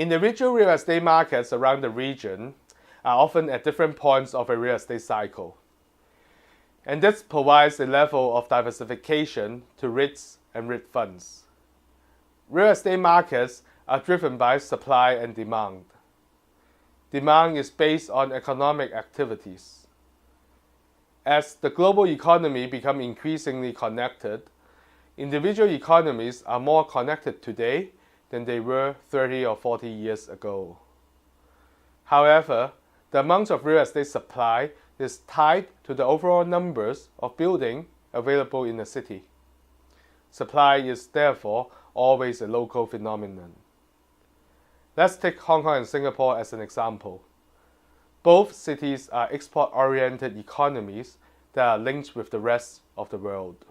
Individual real estate markets around the region are often at different points of a real estate cycle. And this provides a level of diversification to REITs and REIT funds. Real estate markets are driven by supply and demand. Demand is based on economic activities. As the global economy becomes increasingly connected, individual economies are more connected today than they were 30 or 40 years ago. However, the amount of real estate supply is tied to the overall numbers of buildings available in a city. Supply is therefore always a local phenomenon. Let's take Hong Kong and Singapore as an example. Both cities are export-oriented economies that are linked with the rest of the world.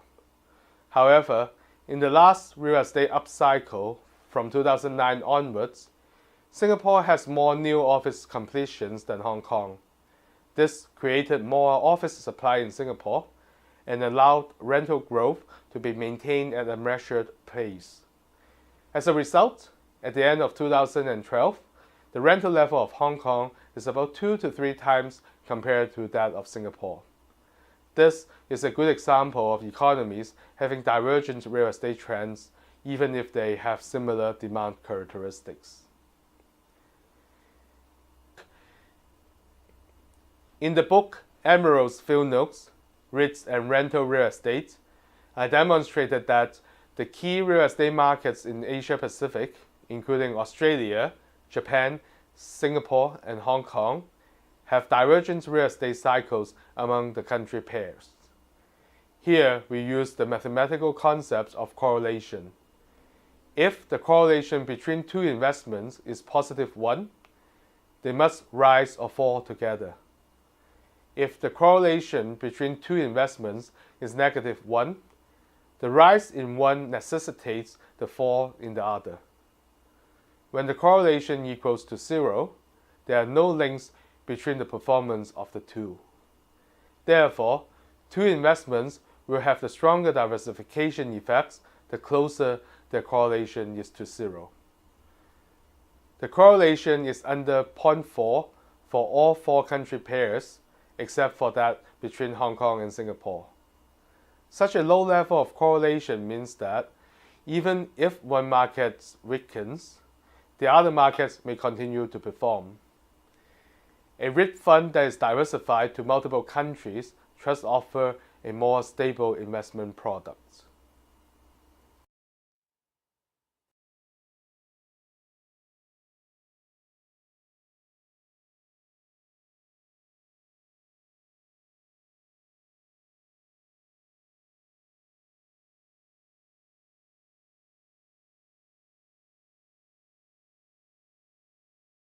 However, in the last real estate upcycle from 2009 onwards, Singapore has more new office completions than Hong Kong. This created more office supply in Singapore and allowed rental growth to be maintained at a measured pace. As a result, at the end of 2012, the rental level of Hong Kong is about 2 to 3 times compared to that of Singapore. This is a good example of economies having divergent real estate trends, even if they have similar demand characteristics. In the book Admiral's Field Notes, REITs and Rental Real Estate, I demonstrated that the key real estate markets in Asia Pacific, including Australia, Japan, Singapore, and Hong Kong, have divergent real estate cycles among the country pairs. Here, we use the mathematical concept of correlation. If the correlation between two investments is positive 1, they must rise or fall together. If the correlation between two investments is negative 1, the rise in one necessitates the fall in the other. When the correlation equals to 0, there are no links between the performance of the two. Therefore, two investments will have the stronger diversification effects the closer the correlation is to 0. The correlation is under 0.4 for all 4 country pairs, except for that between Hong Kong and Singapore. Such a low level of correlation means that even if one market weakens, the other markets may continue to perform. A REIT fund that is diversified to multiple countries thus offers a more stable investment product.